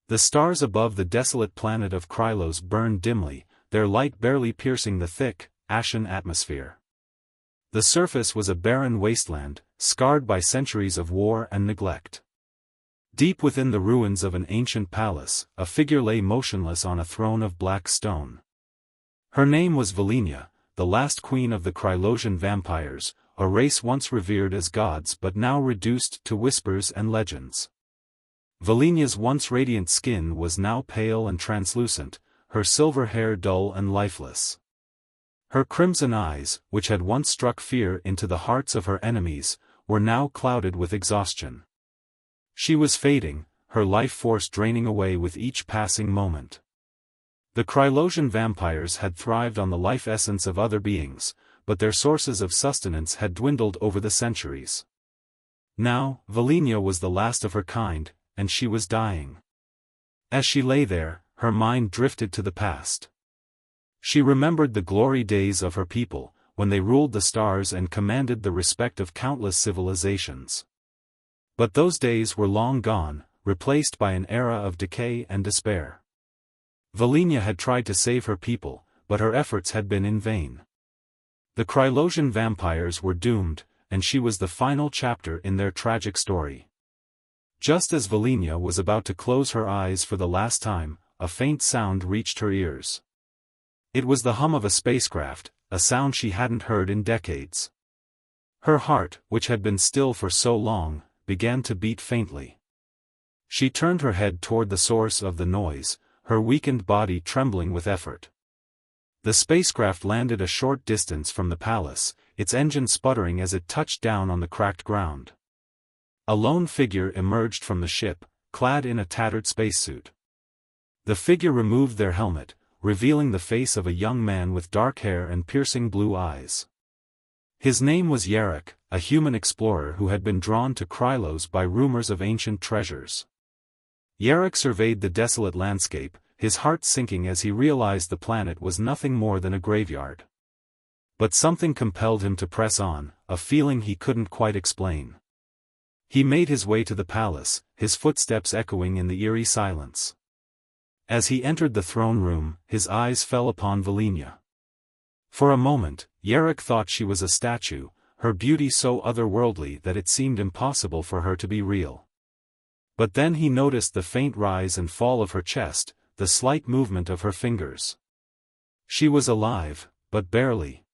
The stars above the desolate planet of Krylos burned dimly, their light barely piercing the thick, ashen atmosphere. The surface was a barren wasteland, scarred by centuries of war and neglect. Deep within the ruins of an ancient palace, a figure lay motionless on a throne of black stone. Her name was Volenia, the last queen of the Krylosian vampires, a race once revered as gods but now reduced to whispers and legends. Volenia's once radiant skin was now pale and translucent, her silver hair dull and lifeless. Her crimson eyes, which had once struck fear into the hearts of her enemies, were now clouded with exhaustion. She was fading, her life force draining away with each passing moment. The Krylosian vampires had thrived on the life essence of other beings, but their sources of sustenance had dwindled over the centuries. Now, Volenia was the last of her kind, and she was dying. As she lay there, her mind drifted to the past. She remembered the glory days of her people, when they ruled the stars and commanded the respect of countless civilizations. But those days were long gone, replaced by an era of decay and despair. Volenia had tried to save her people, but her efforts had been in vain. The Krylosian vampires were doomed, and she was the final chapter in their tragic story. Just as Volenia was about to close her eyes for the last time, a faint sound reached her ears. It was the hum of a spacecraft, a sound she hadn't heard in decades. Her heart, which had been still for so long, began to beat faintly. She turned her head toward the source of the noise, her weakened body trembling with effort. The spacecraft landed a short distance from the palace, its engine sputtering as it touched down on the cracked ground. A lone figure emerged from the ship, clad in a tattered spacesuit. The figure removed their helmet, revealing the face of a young man with dark hair and piercing blue eyes. His name was Yarek, a human explorer who had been drawn to Krylos by rumors of ancient treasures. Yarek surveyed the desolate landscape, his heart sinking as he realized the planet was nothing more than a graveyard. But something compelled him to press on, a feeling he couldn't quite explain. He made his way to the palace, his footsteps echoing in the eerie silence. As he entered the throne room, his eyes fell upon Volenia. For a moment, Yarek thought she was a statue, her beauty so otherworldly that it seemed impossible for her to be real. But then he noticed the faint rise and fall of her chest, the slight movement of her fingers. She was alive, but barely.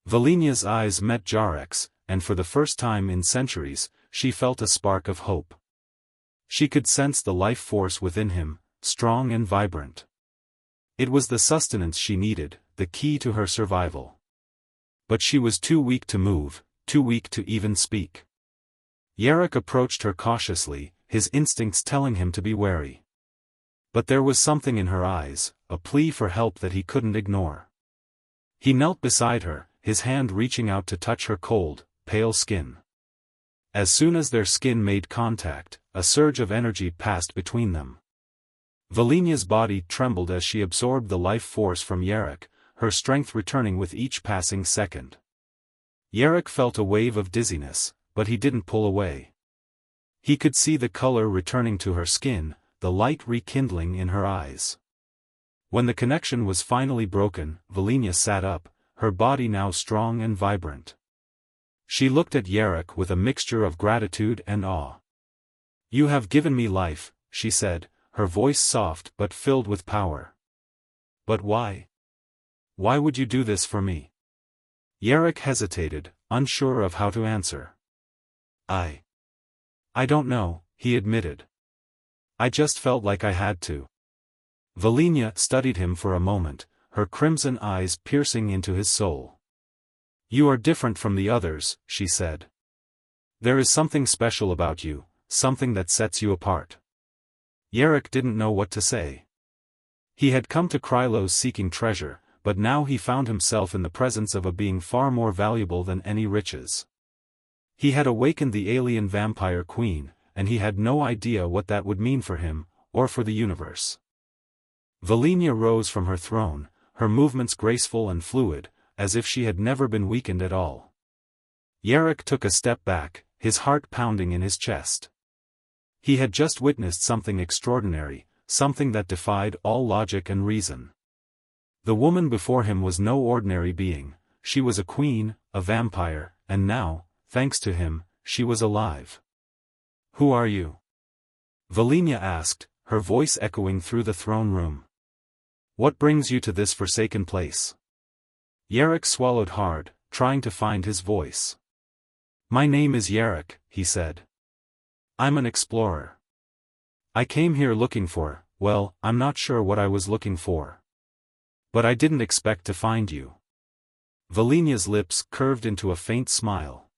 Volenia's eyes met Jarek's, and for the first time in centuries, she felt a spark of hope. She could sense the life force within him, strong and vibrant. It was the sustenance she needed, the key to her survival. But she was too weak to move, too weak to even speak. Yarek approached her cautiously, his instincts telling him to be wary. But there was something in her eyes, a plea for help that he couldn't ignore. He knelt beside her, his hand reaching out to touch her cold, pale skin. As soon as their skin made contact, a surge of energy passed between them. Volenia's body trembled as she absorbed the life force from Yarek, her strength returning with each passing second. Yarek felt a wave of dizziness, but he didn't pull away. He could see the color returning to her skin, the light rekindling in her eyes. When the connection was finally broken, Volenia sat up, her body now strong and vibrant. She looked at Yarek with a mixture of gratitude and awe. "You have given me life," she said, her voice soft but filled with power. "But why? Why would you do this for me?" Yarek hesitated, unsure of how to answer. I don't know," he admitted. "I just felt like I had to." Volenia studied him for a moment, her crimson eyes piercing into his soul. "You are different from the others," she said. "There is something special about you, something that sets you apart." Yarek didn't know what to say. He had come to Krylos seeking treasure, but now he found himself in the presence of a being far more valuable than any riches. He had awakened the alien vampire queen, and he had no idea what that would mean for him, or for the universe. Volenia rose from her throne, her movements graceful and fluid, as if she had never been weakened at all. Yarek took a step back, his heart pounding in his chest. He had just witnessed something extraordinary, something that defied all logic and reason. The woman before him was no ordinary being, she was a queen, a vampire, and now, thanks to him, she was alive. "Who are you?" Volenia asked, her voice echoing through the throne room. "What brings you to this forsaken place?" Yarrick swallowed hard, trying to find his voice. "My name is Yarrick," he said. "I'm an explorer. I came here looking for, well, I'm not sure what I was looking for. But I didn't expect to find you." Volenia's lips curved into a faint smile.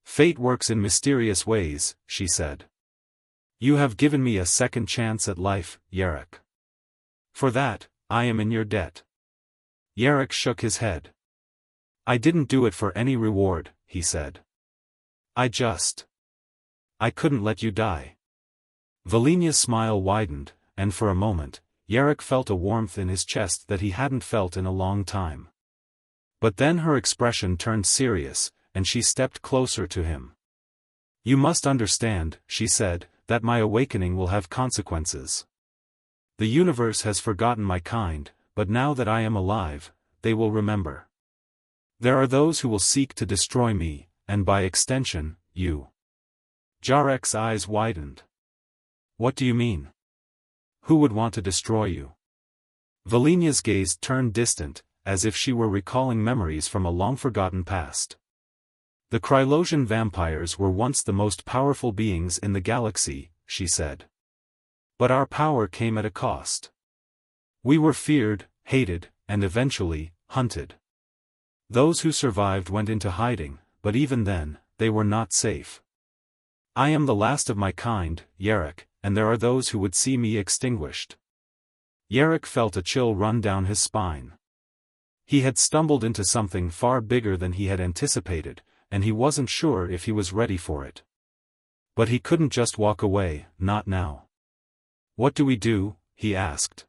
"Fate works in mysterious ways," she said. "You have given me a second chance at life, Yarrick. For that, I am in your debt." Yarrick shook his head. "I didn't do it for any reward," he said. I couldn't let you die." Volenia's smile widened, and for a moment, Yarrick felt a warmth in his chest that he hadn't felt in a long time. But then her expression turned serious, and she stepped closer to him. "You must understand," she said, "that my awakening will have consequences. The universe has forgotten my kind, but now that I am alive, they will remember. There are those who will seek to destroy me, and by extension, you." Yarrick's eyes widened. "What do you mean? Who would want to destroy you?" Volenia's gaze turned distant, as if she were recalling memories from a long-forgotten past. "The Krylosian vampires were once the most powerful beings in the galaxy," she said. "But our power came at a cost. We were feared, hated, and eventually, hunted. Those who survived went into hiding, but even then, they were not safe. I am the last of my kind, Yarrick, and there are those who would see me extinguished." Yarrick felt a chill run down his spine. He had stumbled into something far bigger than he had anticipated, and he wasn't sure if he was ready for it. But he couldn't just walk away, not now. "What do we do?" he asked.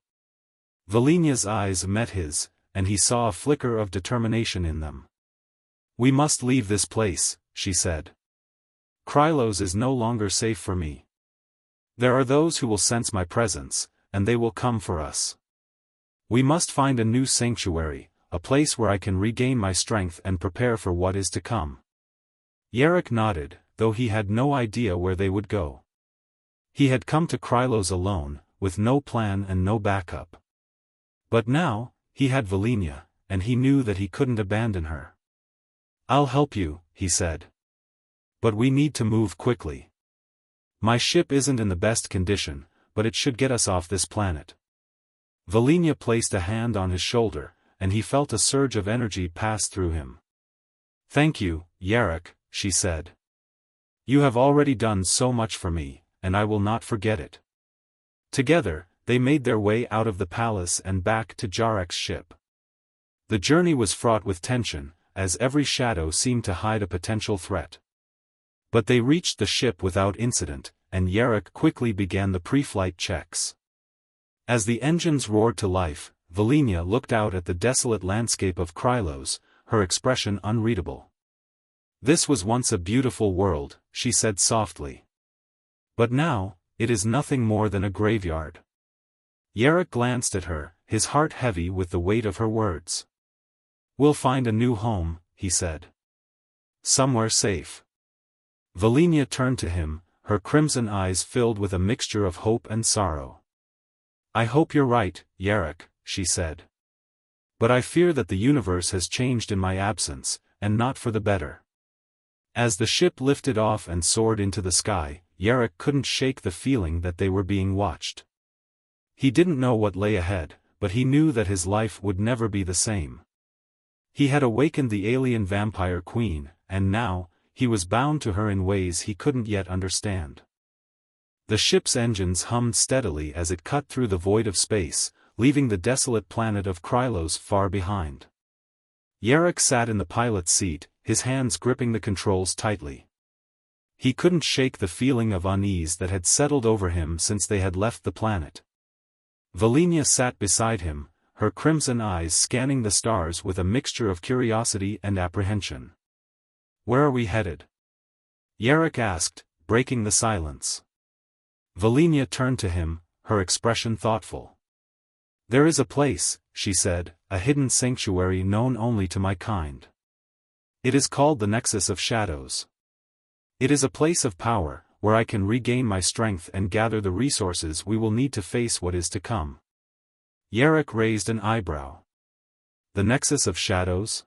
Volenia's eyes met his, and he saw a flicker of determination in them. "We must leave this place," she said. "Krylos is no longer safe for me. There are those who will sense my presence, and they will come for us. We must find a new sanctuary, a place where I can regain my strength and prepare for what is to come." Yarrick nodded, though he had no idea where they would go. He had come to Krylos alone, with no plan and no backup. But now, he had Volenia, and he knew that he couldn't abandon her. "I'll help you," he said. "But we need to move quickly. My ship isn't in the best condition, but it should get us off this planet." Volenia placed a hand on his shoulder, and he felt a surge of energy pass through him. "Thank you, Yarrick," she said. "You have already done so much for me, and I will not forget it." Together, they made their way out of the palace and back to Yarrick's ship. The journey was fraught with tension, as every shadow seemed to hide a potential threat. But they reached the ship without incident, and Yarrick quickly began the pre-flight checks. As the engines roared to life, Volenia looked out at the desolate landscape of Krylos, her expression unreadable. "This was once a beautiful world," she said softly. "But now, it is nothing more than a graveyard." Yarrick glanced at her, his heart heavy with the weight of her words. "We'll find a new home," he said. "Somewhere safe." Volenia turned to him, her crimson eyes filled with a mixture of hope and sorrow. "I hope you're right, Yarrick," she said. "But I fear that the universe has changed in my absence, and not for the better." As the ship lifted off and soared into the sky, Yarrick couldn't shake the feeling that they were being watched. He didn't know what lay ahead, but he knew that his life would never be the same. He had awakened the alien vampire queen, and now, he was bound to her in ways he couldn't yet understand. The ship's engines hummed steadily as it cut through the void of space, leaving the desolate planet of Krylos far behind. Yarrick sat in the pilot's seat, his hands gripping the controls tightly. He couldn't shake the feeling of unease that had settled over him since they had left the planet. Volenia sat beside him, her crimson eyes scanning the stars with a mixture of curiosity and apprehension. "Where are we headed?" Yarrick asked, breaking the silence. Volenia turned to him, her expression thoughtful. "There is a place," she said, "a hidden sanctuary known only to my kind. It is called the Nexus of Shadows. It is a place of power, where I can regain my strength and gather the resources we will need to face what is to come." Yarrick raised an eyebrow. The Nexus of Shadows?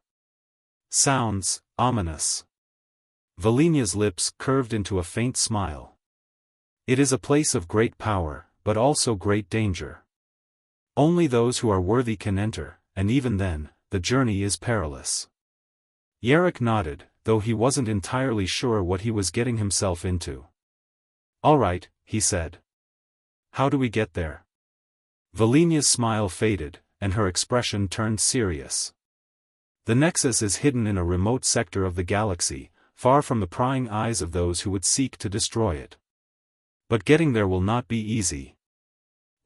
Sounds ominous. Valinia's lips curved into a faint smile. "It is a place of great power, but also great danger. Only those who are worthy can enter, and even then, the journey is perilous." Yarrick nodded, though he wasn't entirely sure what he was getting himself into. "All right," he said. "How do we get there?" Valinia's smile faded, and her expression turned serious. "The Nexus is hidden in a remote sector of the galaxy, far from the prying eyes of those who would seek to destroy it. But getting there will not be easy.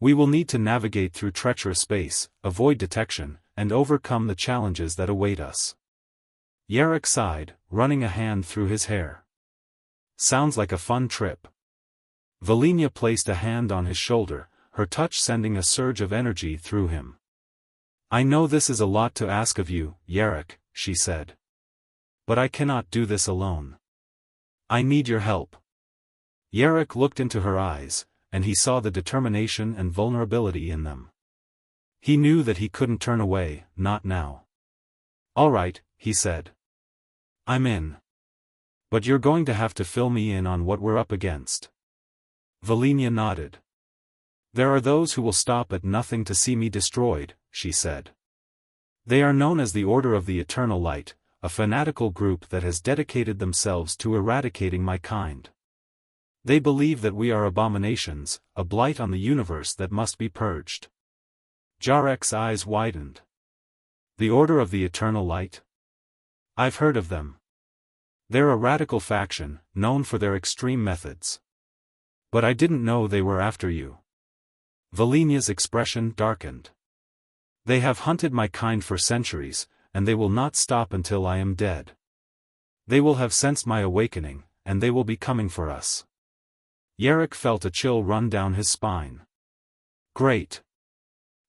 We will need to navigate through treacherous space, avoid detection, and overcome the challenges that await us." Yarrick sighed, running a hand through his hair. "Sounds like a fun trip." Valinia placed a hand on his shoulder, her touch sending a surge of energy through him. "I know this is a lot to ask of you, Yarrick," she said. "But I cannot do this alone. I need your help." Yarrick looked into her eyes, and he saw the determination and vulnerability in them. He knew that he couldn't turn away, not now. "All right," he said. "I'm in. But you're going to have to fill me in on what we're up against." Valinia nodded. "There are those who will stop at nothing to see me destroyed," she said. "They are known as the Order of the Eternal Light, a fanatical group that has dedicated themselves to eradicating my kind. They believe that we are abominations, a blight on the universe that must be purged." Yarrick's eyes widened. "The Order of the Eternal Light? I've heard of them. They're a radical faction, known for their extreme methods. But I didn't know they were after you." Valinia's expression darkened. "They have hunted my kind for centuries, and they will not stop until I am dead. They will have sensed my awakening, and they will be coming for us." Yarrick felt a chill run down his spine. "Great.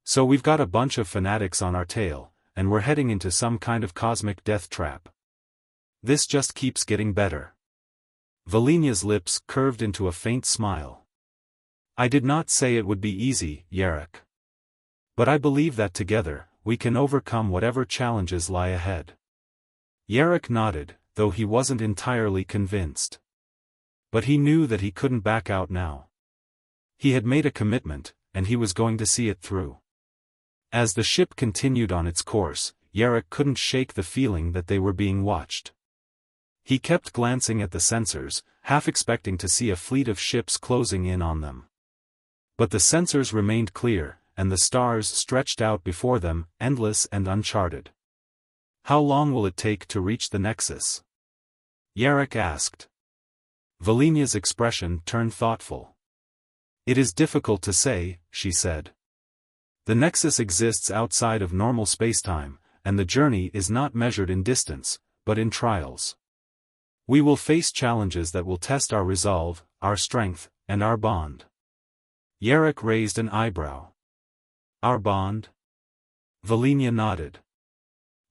So we've got a bunch of fanatics on our tail, and we're heading into some kind of cosmic death trap. This just keeps getting better." Valinia's lips curved into a faint smile. "I did not say it would be easy, Yarrick. But I believe that together, we can overcome whatever challenges lie ahead." Yarrick nodded, though he wasn't entirely convinced. But he knew that he couldn't back out now. He had made a commitment, and he was going to see it through. As the ship continued on its course, Yarrick couldn't shake the feeling that they were being watched. He kept glancing at the sensors, half expecting to see a fleet of ships closing in on them. But the sensors remained clear, and the stars stretched out before them, endless and uncharted. "How long will it take to reach the Nexus?" Yarrick asked. Valinia's expression turned thoughtful. "It is difficult to say," she said. "The Nexus exists outside of normal spacetime, and the journey is not measured in distance, but in trials. We will face challenges that will test our resolve, our strength, and our bond." Yarrick raised an eyebrow. "Our bond?" Valinia nodded.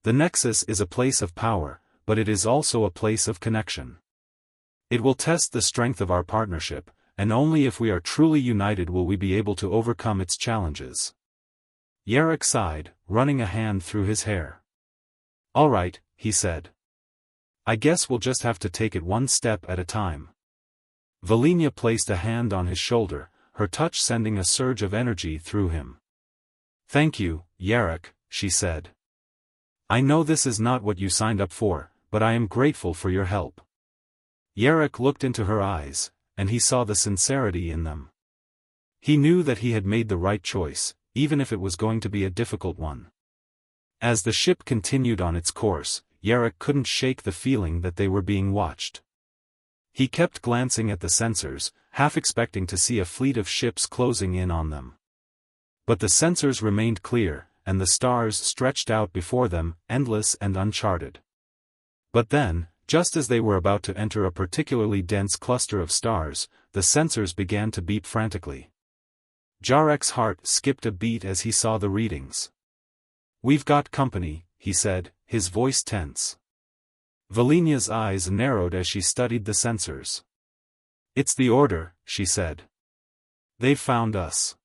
"The Nexus is a place of power, but it is also a place of connection. It will test the strength of our partnership, and only if we are truly united will we be able to overcome its challenges." Yarrick sighed, running a hand through his hair. "All right," he said. "I guess we'll just have to take it one step at a time." Valinia placed a hand on his shoulder, her touch sending a surge of energy through him. "Thank you, Yarrick," she said. "I know this is not what you signed up for, but I am grateful for your help." Yarrick looked into her eyes, and he saw the sincerity in them. He knew that he had made the right choice, even if it was going to be a difficult one. As the ship continued on its course, Yarrick couldn't shake the feeling that they were being watched. He kept glancing at the sensors, half expecting to see a fleet of ships closing in on them. But the sensors remained clear, and the stars stretched out before them, endless and uncharted. But then, just as they were about to enter a particularly dense cluster of stars, the sensors began to beep frantically. Jarek's heart skipped a beat as he saw the readings. "We've got company," he said, his voice tense. Valinia's eyes narrowed as she studied the sensors. "It's the Order," she said. "They've found us."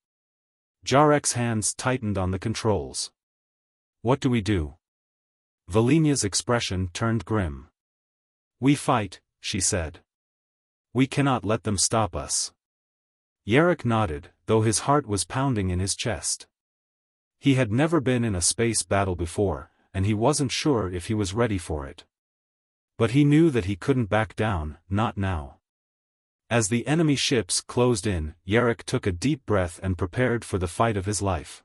Jarek's hands tightened on the controls. "What do we do?" Valinia's expression turned grim. "We fight," she said. "We cannot let them stop us." Jarek nodded, though his heart was pounding in his chest. He had never been in a space battle before, and he wasn't sure if he was ready for it. But he knew that he couldn't back down, not now. As the enemy ships closed in, Jarek took a deep breath and prepared for the fight of his life.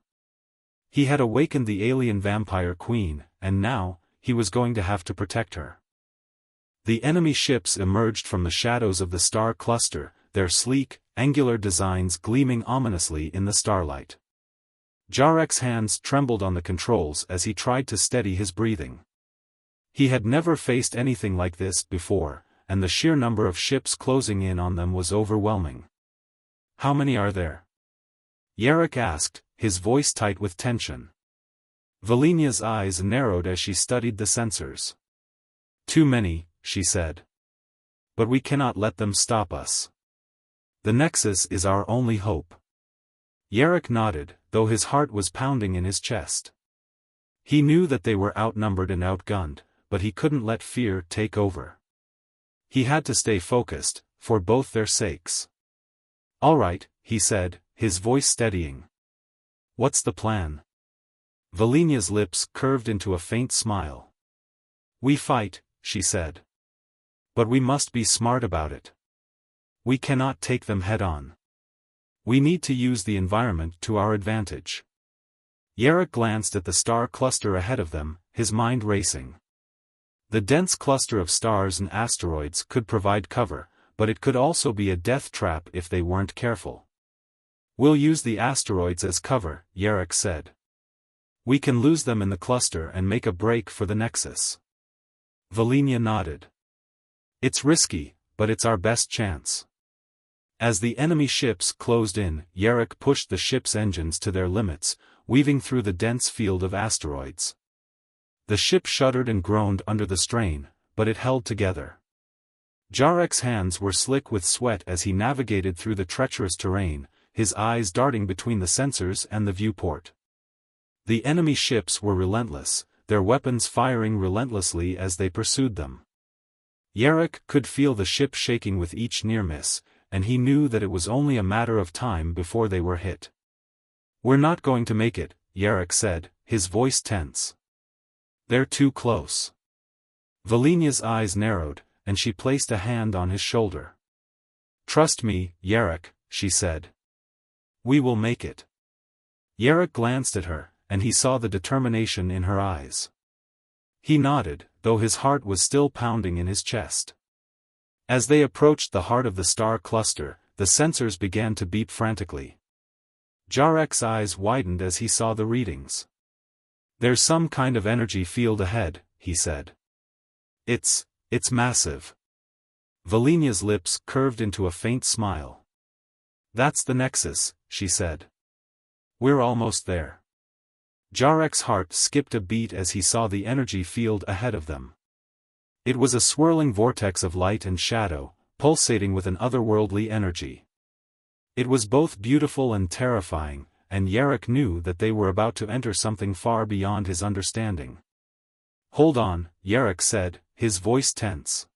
He had awakened the alien vampire queen, and now, he was going to have to protect her. The enemy ships emerged from the shadows of the star cluster, their sleek, angular designs gleaming ominously in the starlight. Jarek's hands trembled on the controls as he tried to steady his breathing. He had never faced anything like this before, and the sheer number of ships closing in on them was overwhelming. "How many are there?" Jarek asked, his voice tight with tension. Valinia's eyes narrowed as she studied the sensors. "Too many," she said. "But we cannot let them stop us. The Nexus is our only hope." Jarek nodded, though his heart was pounding in his chest. He knew that they were outnumbered and outgunned, but he couldn't let fear take over. He had to stay focused, for both their sakes. "All right," he said, his voice steadying. "What's the plan?" Valinia's lips curved into a faint smile. "We fight," she said. "But we must be smart about it. We cannot take them head-on. We need to use the environment to our advantage." Jarek glanced at the star cluster ahead of them, his mind racing. The dense cluster of stars and asteroids could provide cover, but it could also be a death trap if they weren't careful. "We'll use the asteroids as cover," Jarek said. "We can lose them in the cluster and make a break for the Nexus." Valinia nodded. "It's risky, but it's our best chance." As the enemy ships closed in, Jarek pushed the ship's engines to their limits, weaving through the dense field of asteroids. The ship shuddered and groaned under the strain, but it held together. Jarek's hands were slick with sweat as he navigated through the treacherous terrain, his eyes darting between the sensors and the viewport. The enemy ships were relentless, their weapons firing relentlessly as they pursued them. Jarek could feel the ship shaking with each near miss, and he knew that it was only a matter of time before they were hit. "We're not going to make it," Jarek said, his voice tense. "They're too close." Valinia's eyes narrowed, and she placed a hand on his shoulder. "Trust me, Jarek," she said. "We will make it." Jarek glanced at her, and he saw the determination in her eyes. He nodded, though his heart was still pounding in his chest. As they approached the heart of the star cluster, the sensors began to beep frantically. Jarek's eyes widened as he saw the readings. "There's some kind of energy field ahead," he said. It's massive." Valinia's lips curved into a faint smile. "That's the Nexus," she said. "We're almost there." Jarek's heart skipped a beat as he saw the energy field ahead of them. It was a swirling vortex of light and shadow, pulsating with an otherworldly energy. It was both beautiful and terrifying, and Jarek knew that they were about to enter something far beyond his understanding. "Hold on," Jarek said, his voice tense.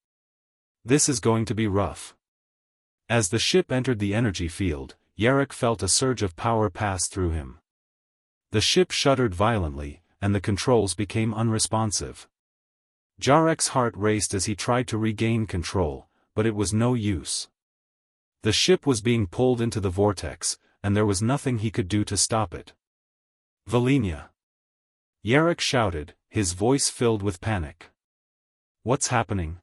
"This is going to be rough." As the ship entered the energy field, Jarek felt a surge of power pass through him. The ship shuddered violently, and the controls became unresponsive. Jarek's heart raced as he tried to regain control, but it was no use. The ship was being pulled into the vortex, and there was nothing he could do to stop it. "Valinia!" Jarek shouted, his voice filled with panic. "What's happening?"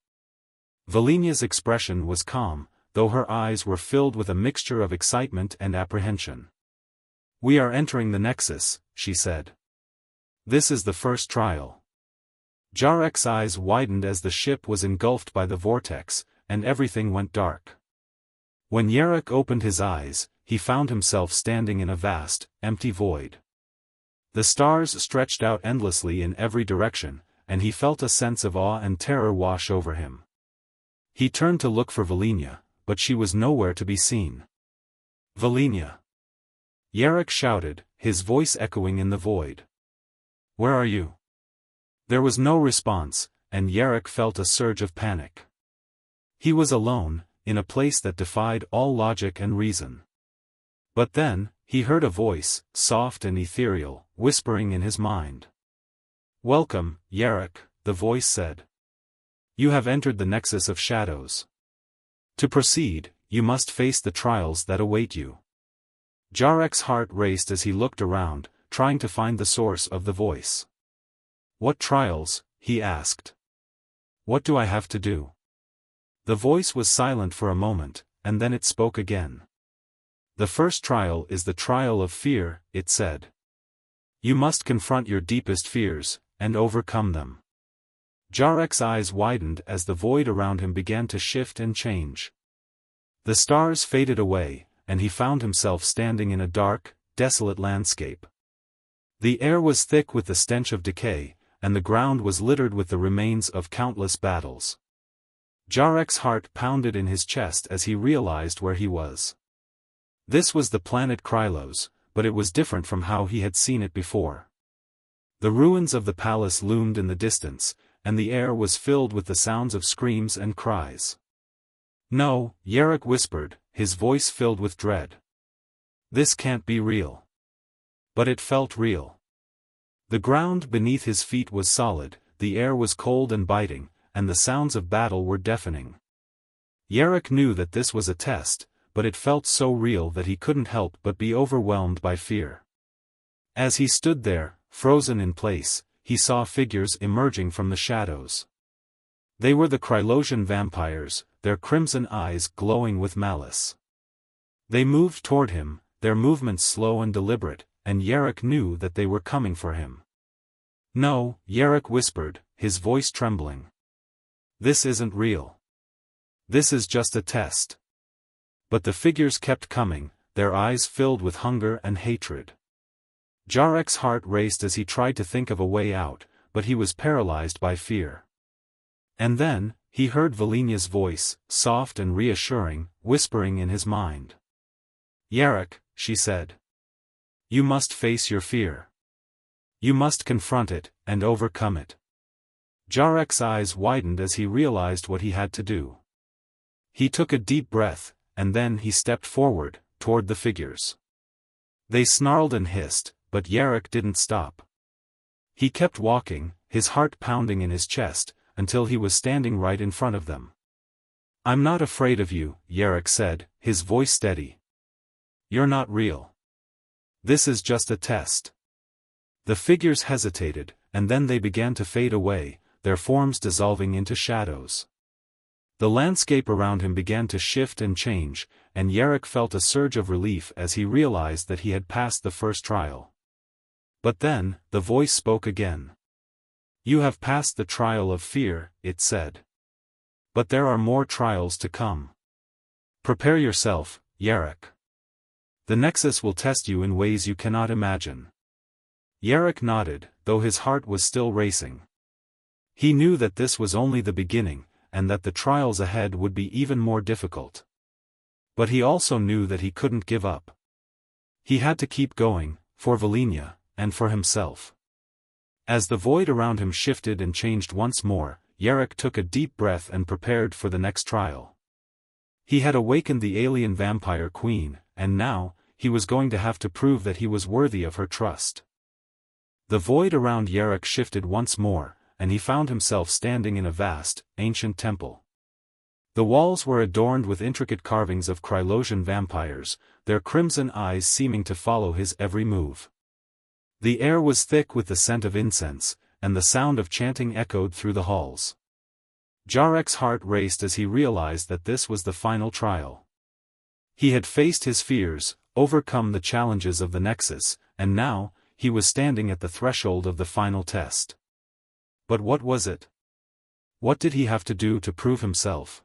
Valinia's expression was calm, though her eyes were filled with a mixture of excitement and apprehension. "We are entering the Nexus," she said. "This is the first trial." Jarek's eyes widened as the ship was engulfed by the vortex, and everything went dark. When Jarek opened his eyes, he found himself standing in a vast, empty void. The stars stretched out endlessly in every direction, and he felt a sense of awe and terror wash over him. He turned to look for Volenia, but she was nowhere to be seen. "Volenia!" Yarrick shouted, his voice echoing in the void. "Where are you?" There was no response, and Yarrick felt a surge of panic. He was alone, in a place that defied all logic and reason. But then, he heard a voice, soft and ethereal, whispering in his mind. "Welcome, Yarrick," the voice said. "You have entered the Nexus of Shadows. To proceed, you must face the trials that await you." Yarrick's heart raced as he looked around, trying to find the source of the voice. "What trials?" he asked. "What do I have to do?" The voice was silent for a moment, and then it spoke again. "The first trial is the trial of fear," it said. "You must confront your deepest fears, and overcome them." Yarrick's eyes widened as the void around him began to shift and change. The stars faded away, and he found himself standing in a dark, desolate landscape. The air was thick with the stench of decay, and the ground was littered with the remains of countless battles. Yarrick's heart pounded in his chest as he realized where he was. This was the planet Krylos, but it was different from how he had seen it before. The ruins of the palace loomed in the distance, and the air was filled with the sounds of screams and cries. "No," Yarrick whispered, his voice filled with dread. "This can't be real." But it felt real. The ground beneath his feet was solid, the air was cold and biting, and the sounds of battle were deafening. Yarrick knew that this was a test, but it felt so real that he couldn't help but be overwhelmed by fear. As he stood there, frozen in place, he saw figures emerging from the shadows. They were the Krylosian vampires, their crimson eyes glowing with malice. They moved toward him, their movements slow and deliberate, and Yarrick knew that they were coming for him. "No," Yarrick whispered, his voice trembling. "This isn't real. This is just a test." But the figures kept coming, their eyes filled with hunger and hatred. Yarrick's heart raced as he tried to think of a way out, but he was paralyzed by fear. And then, he heard Volenia's voice, soft and reassuring, whispering in his mind. "Yarrick," she said. "You must face your fear. You must confront it, and overcome it." Yarrick's eyes widened as he realized what he had to do. He took a deep breath, and then he stepped forward, toward the figures. They snarled and hissed, but Yarrick didn't stop. He kept walking, his heart pounding in his chest, until he was standing right in front of them. "I'm not afraid of you," Yarrick said, his voice steady. "You're not real. This is just a test." The figures hesitated, and then they began to fade away, their forms dissolving into shadows. The landscape around him began to shift and change, and Yarrick felt a surge of relief as he realized that he had passed the first trial. But then, the voice spoke again. "You have passed the trial of fear," it said. "But there are more trials to come. Prepare yourself, Yarrick. The Nexus will test you in ways you cannot imagine." Yarrick nodded, though his heart was still racing. He knew that this was only the beginning, and that the trials ahead would be even more difficult. But he also knew that he couldn't give up. He had to keep going, for Volenia, and for himself. As the void around him shifted and changed once more, Yarrick took a deep breath and prepared for the next trial. He had awakened the alien vampire queen, and now, he was going to have to prove that he was worthy of her trust. The void around Yarrick shifted once more, and he found himself standing in a vast, ancient temple. The walls were adorned with intricate carvings of Krylosian vampires, their crimson eyes seeming to follow his every move. The air was thick with the scent of incense, and the sound of chanting echoed through the halls. Yarrick's heart raced as he realized that this was the final trial. He had faced his fears, overcome the challenges of the Nexus, and now, he was standing at the threshold of the final test. But what was it? What did he have to do to prove himself?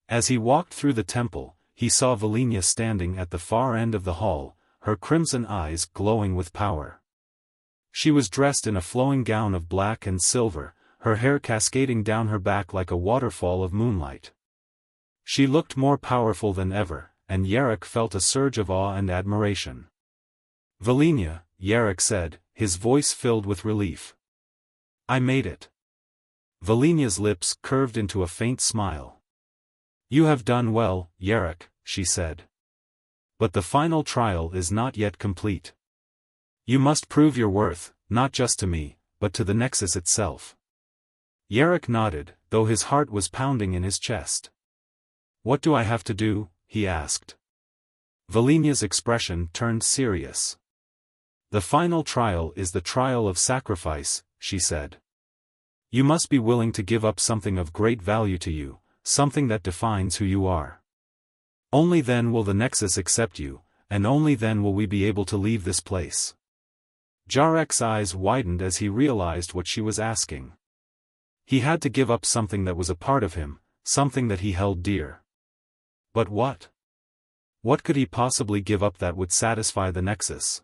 As he walked through the temple, he saw Volenia standing at the far end of the hall, her crimson eyes glowing with power. She was dressed in a flowing gown of black and silver, her hair cascading down her back like a waterfall of moonlight. She looked more powerful than ever, and Yarok felt a surge of awe and admiration. "Volenia," Yarok said, his voice filled with relief. "I made it." Volenia's lips curved into a faint smile. "You have done well, Yarok," she said. "But the final trial is not yet complete. You must prove your worth, not just to me, but to the Nexus itself." Yarok nodded, though his heart was pounding in his chest. "What do I have to do?" he asked. Volenia's expression turned serious. "The final trial is the trial of sacrifice," she said. "You must be willing to give up something of great value to you, something that defines who you are. Only then will the Nexus accept you, and only then will we be able to leave this place." Jarek's eyes widened as he realized what she was asking. He had to give up something that was a part of him, something that he held dear. But what? What could he possibly give up that would satisfy the Nexus?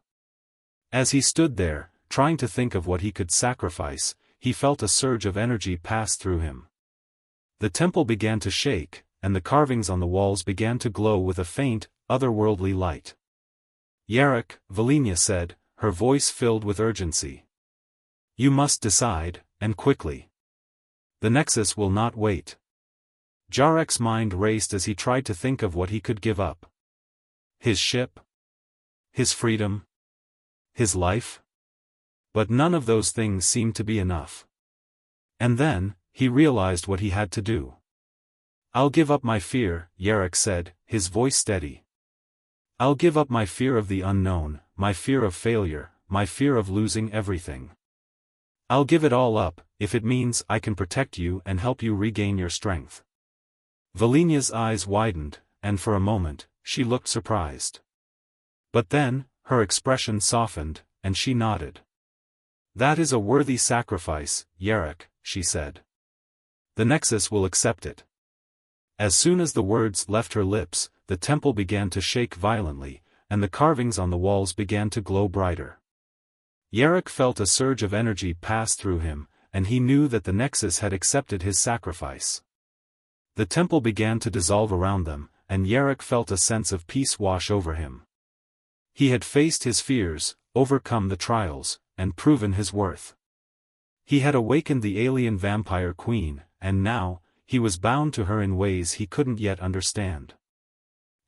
As he stood there, trying to think of what he could sacrifice, he felt a surge of energy pass through him. The temple began to shake, and the carvings on the walls began to glow with a faint, otherworldly light. "Yarok," Volenia said, her voice filled with urgency. "You must decide, and quickly. The Nexus will not wait." Jarek's mind raced as he tried to think of what he could give up. His ship? His freedom? His life? But none of those things seemed to be enough. And then, he realized what he had to do. "I'll give up my fear," Yarok said, his voice steady. "I'll give up my fear of the unknown, my fear of failure, my fear of losing everything. I'll give it all up, if it means I can protect you and help you regain your strength." Volenia's eyes widened, and for a moment, she looked surprised. But then, her expression softened, and she nodded. "That is a worthy sacrifice, Yarok," she said. "The Nexus will accept it." As soon as the words left her lips, the temple began to shake violently, and the carvings on the walls began to glow brighter. Yarok felt a surge of energy pass through him, and he knew that the Nexus had accepted his sacrifice. The temple began to dissolve around them, and Yarok felt a sense of peace wash over him. He had faced his fears, overcome the trials, and proven his worth. He had awakened the alien vampire queen, and now, he was bound to her in ways he couldn't yet understand.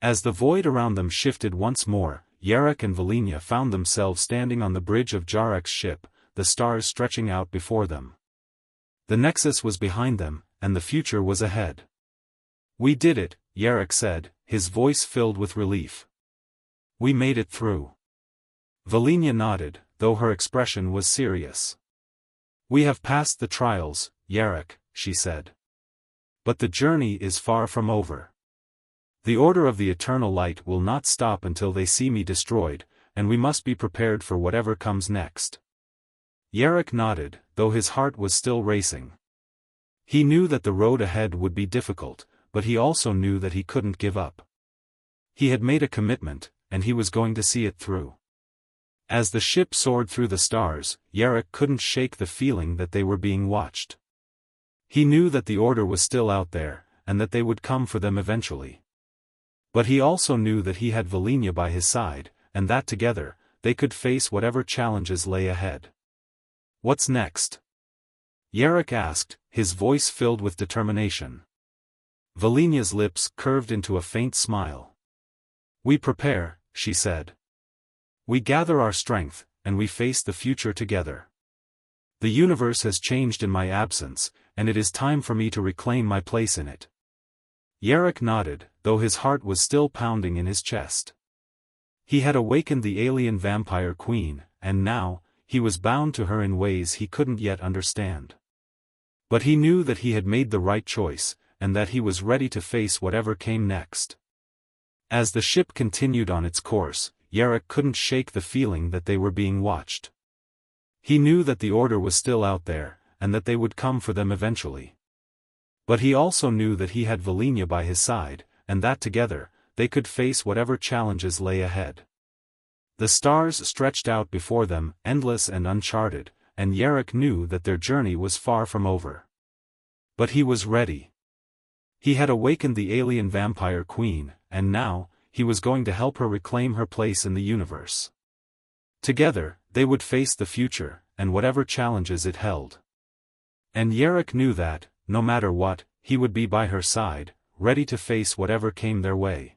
As the void around them shifted once more, Yarok and Volenia found themselves standing on the bridge of Jarek's ship, the stars stretching out before them. The Nexus was behind them, and the future was ahead. "We did it," Yarok said, his voice filled with relief. "We made it through." Volenia nodded, though her expression was serious. "We have passed the trials, Yarok," she said. "But the journey is far from over. The Order of the Eternal Light will not stop until they see me destroyed, and we must be prepared for whatever comes next." Yarok nodded, though his heart was still racing. He knew that the road ahead would be difficult, but he also knew that he couldn't give up. He had made a commitment, and he was going to see it through. As the ship soared through the stars, Yarok couldn't shake the feeling that they were being watched. He knew that the Order was still out there, and that they would come for them eventually. But he also knew that he had Volenia by his side, and that together, they could face whatever challenges lay ahead. "What's next?" Yarok asked, his voice filled with determination. Volenia's lips curved into a faint smile. "We prepare," she said. "We gather our strength, and we face the future together. The universe has changed in my absence, and it is time for me to reclaim my place in it." Yarok nodded, though his heart was still pounding in his chest. He had awakened the alien vampire queen, and now, he was bound to her in ways he couldn't yet understand. But he knew that he had made the right choice, and that he was ready to face whatever came next. As the ship continued on its course, Yarok couldn't shake the feeling that they were being watched. He knew that the Order was still out there, and that they would come for them eventually. But he also knew that he had Volenia by his side, and that together, they could face whatever challenges lay ahead. The stars stretched out before them, endless and uncharted, and Yarrick knew that their journey was far from over. But he was ready. He had awakened the alien vampire queen, and now, he was going to help her reclaim her place in the universe. Together, they would face the future, and whatever challenges it held. And Yarrick knew that, no matter what, he would be by her side, ready to face whatever came their way.